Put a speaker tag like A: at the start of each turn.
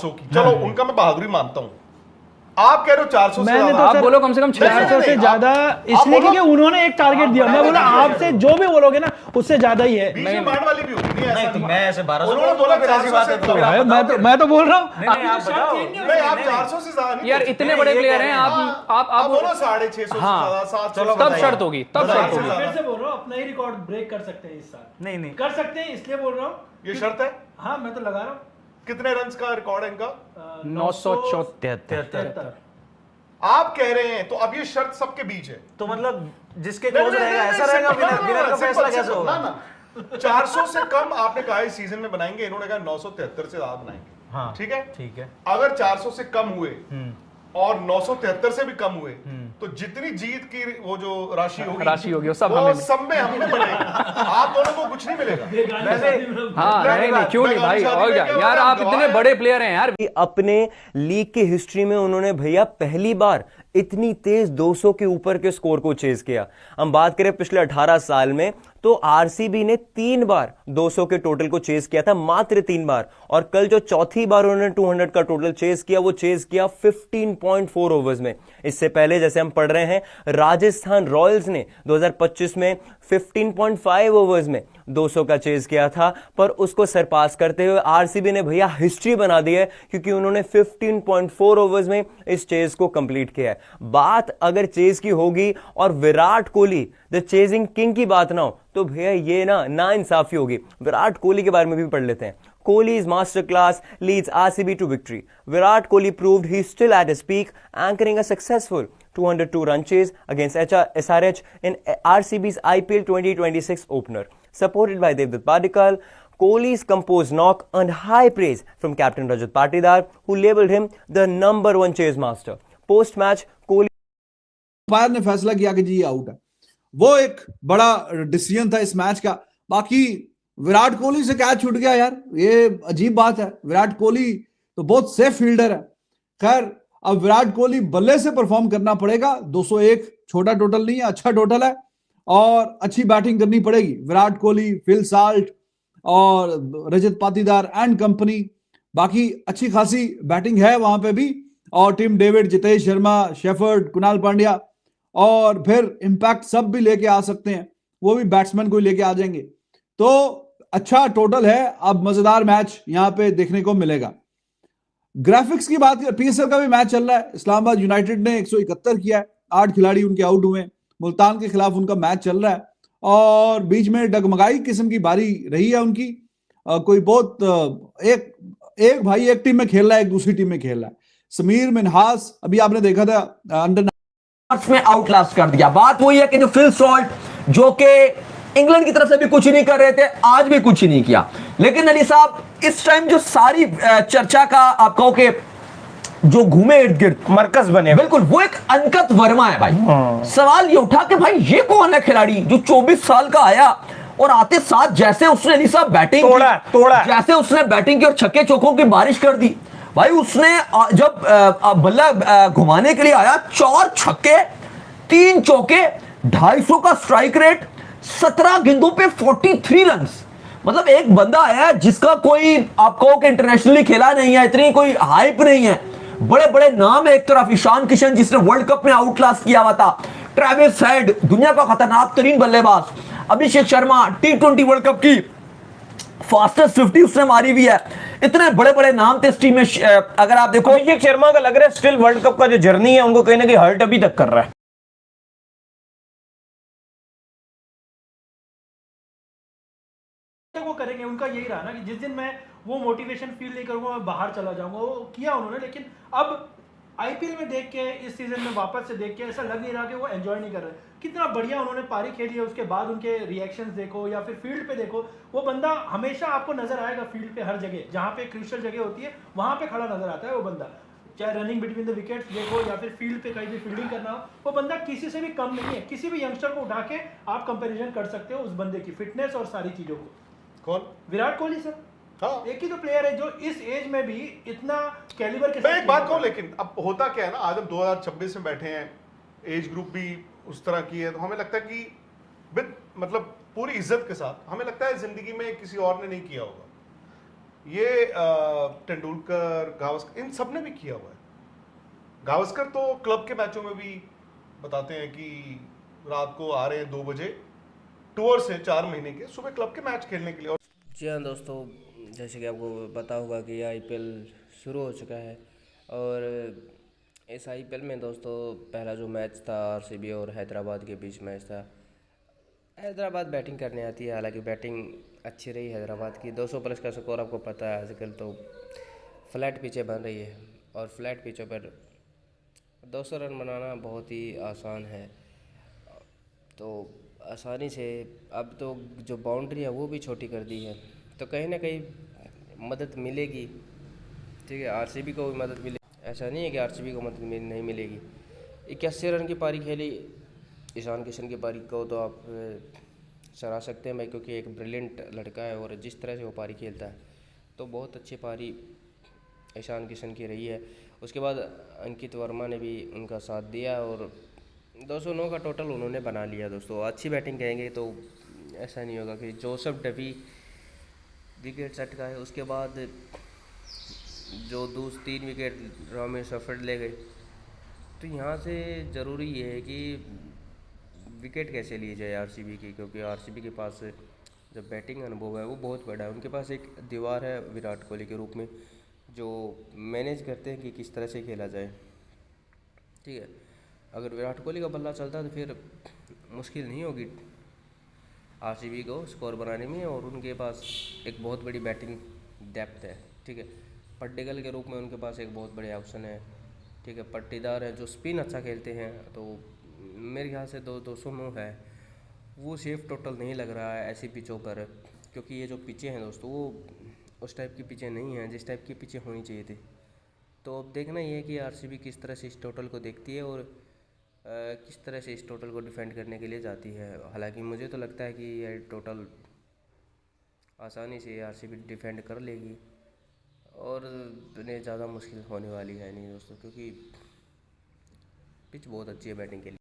A: 400 की, चलो उनका मैं बहादुरी मानता हूं, आप कह रहे हो 400 से ज्यादा,
B: आप बोलो कम से कम
C: 400 से ज्यादा, इसलिए क्योंकि उन्होंने एक टारगेट दिया। मैं बोला आपसे जो भी बोलोगे ना उससे ज्यादा ही है।
A: बीच में मार वाली भी होगी, ऐसा नहीं,
D: मैं ऐसे 1200
A: उन्होंने बोला 400 से,
C: मैं तो बोल रहा हूँ
D: नहीं आप बताओ,
A: नहीं आप 400 से ज्यादा नहीं
B: यार, इतने बड़े प्लेयर हैं आप
A: बोलो 650 से ज्यादा, 700,
B: तब शर्त होगी, तब शर्त होगी।
C: फिर से बोल रहा हूँ अपना ही रिकॉर्ड ब्रेक कर सकते हैं इस साल।
D: नहीं
C: कर सकते हैं, इसलिए बोल रहा हूँ
A: ये शर्त है।
C: हाँ मैं तो लगा रहा हूँ।
A: कितने रन्स का रिकॉर्ड है इनका?
B: 974।
A: आप कह रहे हैं तो अब ये शर्त सबके बीच है,
D: तो मतलब जिसके क्लोज रहेगा ऐसा रहेगा, विनर का फैसला कैसे होगा?
A: 400 से कम आपने कहा इस सीजन में बनाएंगे, इन्होंने कहा 973 से ज्यादा बनाएंगे।
D: हाँ
A: ठीक है,
D: ठीक है।
A: अगर 400 से कम हुए और 973 से भी कम हुए तो जितनी जीत की वो जो राशि होगी
B: वो सब
A: हमें मिलेगी। आप दोनों को कुछ नहीं मिलेगा
D: वैसे।
B: हाँ नहीं क्यों नहीं भाई, और क्या यार, आप इतने बड़े प्लेयर हैं यार।
E: अपने लीग की हिस्ट्री में उन्होंने भैया पहली बार इतनी तेज 200 के ऊपर के स्कोर को चेज किया। हम बात करें पिछले 18 साल में तो आरसीबी ने 3 बार 200 के टोटल को चेज किया था, मात्र 3 बार। और कल जो चौथी बार उन्होंने 200 का टोटल चेज किया वो चेज किया 15.4 ओवर्स में। इससे पहले जैसे हम पढ़ रहे हैं राजस्थान रॉयल्स ने 2025 में 15.5 ओवर्स में 200 का चेज किया था, पर उसको सरपास करते हुए आरसीबी ने भैया हिस्ट्री बना दी है, क्योंकि उन्होंने 15.4 ओवर्स में इस चेज को कंप्लीट किया है। बात अगर चेज की होगी और Virat Kohli the chasing king की बात ना हो तो भैया ये ना इंसाफी होगी। विराट कोहली के बारे में भी पढ़ लेते हैं। Kohli's masterclass leads RCB to victory. Virat Kohli proved he's still at his peak, anchoring a successful 202 run chase against SRH in RCB's IPL 2026 opener. Supported by Devdutt Padikkal, Kohli's composed knock earned high praise from captain Rajat Patidar, who labelled him the #1 chase master. Post-match, Kohli
F: umpire ने फैसला किया कि जी ये out है। वो एक बड़ा decision था इस मैच का। बाकी विराट कोहली से कैच छूट गया यार, ये अजीब बात है। विराट कोहली तो बहुत सेफ फील्डर है। खैर अब विराट कोहली बल्ले से परफॉर्म करना पड़ेगा। 201 छोटा टोटल नहीं है, अच्छा टोटल है और अच्छी बैटिंग करनी पड़ेगी। विराट कोहली, फिल साल्ट और रजत पाटीदार एंड कंपनी, बाकी अच्छी खासी बैटिंग है वहां पे भी। और Tim David, Jitesh Sharma, Shepherd, Kunal Pandya और फिर इंपैक्ट सब भी लेके आ सकते हैं, वो भी बैट्समैन को लेके आ जाएंगे। तो अच्छा टोटल है। अब मजेदार मैच यहां पे देखने को मिलेगा। ग्राफिक्स की बात करें, पीएसएल का भी मैच चल रहा है। इस्लामाबाद यूनाइटेड ने 171 किया है, 8 खिलाड़ी उनके आउट हुए। मुल्तान के खिलाफ उनका मैच चल रहा है और बीच में डगमगाई किस्म की बारी रही है उनकी। कोई बहुत एक भाई एक टीम में खेल रहा है, एक दूसरी टीम में खेल रहा है। समीर मिनहास अभी आपने देखा था अंडर
G: में आउटलास्ट कर दिया। बात वही है कि जो फिल सॉल्ट जो कि इंग्लैंड की तरफ से भी कुछ नहीं कर रहे थे, आज भी कुछ नहीं किया। लेकिन अली साहब इस टाइम जो सारी चर्चा का आप कहो कि जो घूमे इर्द गिर्द
D: मरकज बने,
G: बिल्कुल वो एक अनकत वर्मा है भाई। सवाल ये उठा कि भाई ये कौन है खिलाड़ी जो 24 साल का आया और आते साथ जैसे उसने अली साहब बैटिंग
D: तोड़ा
G: जैसे उसने बैटिंग की और छक्के चौकों की बारिश कर दी भाई। उसने जब बल्ला घुमाने के लिए आया, 4 छक्के 3 चौके, 250 का स्ट्राइक रेट, 17 गेंदों पे 43 रन्स। मतलब एक बंदा आया जिसका कोई आप कहो कि इंटरनेशनली खेला नहीं है, इतनी कोई हाइप नहीं है। बड़े बड़े नाम है, एक तरफ ईशान किशन जिसने वर्ल्ड कप में आउटक्लास किया हुआ था, ट्रेविस हेड दुनिया का खतरनाक तरीन बल्लेबाज, Abhishek Sharma T20 world cup की फास्टेस्ट 50 उसने मारी हुई है। इतने बड़े बड़े नाम थे इस टीम में। अगर आप देखो
D: अभिषेक शर्मा का लग रहा है स्टिल वर्ल्ड कप का जो जर्नी है उनको कहीं ना कहीं हर्ट अभी तक कर रहा है।
C: वो करेंगे, उनका यही रहा ना कि जिस दिन मैं वो मोटिवेशन फील नहीं करूंगा मैं बाहर चला जाऊंगा। वो किया उन्होंने, लेकिन अब आईपीएल में देख के, इस सीजन में वापस से देख के ऐसा लग नहीं रहा कि वो एंजॉय नहीं कर रहे। कितना बढ़िया उन्होंने पारी खेली है, उसके बाद उनके रिएक्शंस देखो या फिर फील्ड पे देखो, वो बंदा हमेशा आपको नजर आएगा फील्ड पे। हर जगह जहां पे क्रूशियल जगह होती है वहां पे खड़ा नजर आता है वो बंदा। चाहे रनिंग बिटवीन द विकेट्स देखो या फिर फील्ड पे कहीं भी फील्डिंग करना हो, वो बंदा किसी से भी कम नहीं है। किसी भी यंगस्टर को उठा के आप कंपेरिजन कर सकते हो उस बंदे की फिटनेस और सारी चीजों को।
A: कौन?
C: विराट कोहली सर। हाँ। एक ही तो प्लेयर है जो इस एज में भी इतना कैलिबर के
A: साथ। मैं एक बात कहूं, लेकिन अब होता क्या है ना, आज हम 2026 में बैठे हैं, एज ग्रुप भी उस तरह की है, तो हमें लगता है कि विद मतलब पूरी इज्जत के साथ हमें लगता है जिंदगी में किसी और ने नहीं किया होगा। ये तेंदुलकर, गावस्कर, इन सब ने भी किया हुआ है। गावस्कर तो क्लब के मैचों में भी बताते हैं कि रात को आ रहे हैं 2 बजे टूर से 4 महीने के, सुबह क्लब के मैच खेलने के लिए।
H: जी हाँ दोस्तों, जैसे कि आपको पता होगा कि आईपीएल शुरू हो चुका है और इस आईपीएल में दोस्तों पहला जो मैच था आरसीबी और हैदराबाद के बीच मैच था। हैदराबाद बैटिंग करने आती है, हालांकि बैटिंग अच्छी रही हैदराबाद की। 200 प्लस का स्कोर आपको पता है, आजकल तो फ्लैट पिचें बन रही है और फ्लैट पिचों पर 200 रन बनाना बहुत ही आसान है। तो आसानी से अब तो जो बाउंड्री है वो भी छोटी कर दी है, तो कहीं ना कहीं मदद मिलेगी। ठीक है, आरसीबी को भी मदद मिले, ऐसा नहीं है कि आरसीबी को मदद नहीं मिलेगी। 81 रन की पारी खेली ईशान किशन की पारी को, तो आप सराह सकते हैं भाई, क्योंकि एक ब्रिलियंट लड़का है और जिस तरह से वो पारी खेलता है तो बहुत अच्छी पारी ईशान किशन की रही है। उसके बाद अंकित वर्मा ने भी उनका साथ दिया और 209 का टोटल उन्होंने बना लिया। दोस्तों अच्छी बैटिंग कहेंगे तो ऐसा नहीं होगा कि जोसेफ डबी विकेट चटका है, उसके बाद जो 3 विकेट रोमी शेफर्ड ले गए। तो यहाँ से ज़रूरी ये है कि विकेट कैसे ली जाए आरसीबी की, क्योंकि आरसीबी के पास जो बैटिंग अनुभव है वो बहुत बड़ा है। उनके पास एक दीवार है विराट कोहली के रूप में, जो मैनेज करते हैं कि किस तरह से खेला जाए। ठीक है, अगर विराट कोहली का बल्ला चलता है तो फिर मुश्किल नहीं होगी आरसीबी को स्कोर बनाने में, और उनके पास एक बहुत बड़ी बैटिंग डेप्थ है। ठीक है, पट्टिकल के रूप में उनके पास एक बहुत बड़े ऑप्शन है। ठीक है, पट्टीदार है जो स्पिन अच्छा खेलते हैं, तो मेरे ख्याल से 209 है वो सेफ टोटल नहीं लग रहा है ऐसी पिचों पर, क्योंकि ये जो पिचें हैं दोस्तों वो उस टाइप की पिचें नहीं हैं जिस टाइप की पिचें होनी चाहिए थी। तो अब देखना ये है कि आरसीबी किस तरह से इस टोटल को देखती है और किस तरह से इस टोटल को डिफेंड करने के लिए जाती है। हालांकि मुझे तो लगता है कि ये टोटल आसानी से आरसीबी डिफेंड कर लेगी और इन्हें ज़्यादा मुश्किल होने वाली है नहीं दोस्तों, क्योंकि पिच बहुत अच्छी है बैटिंग के लिए।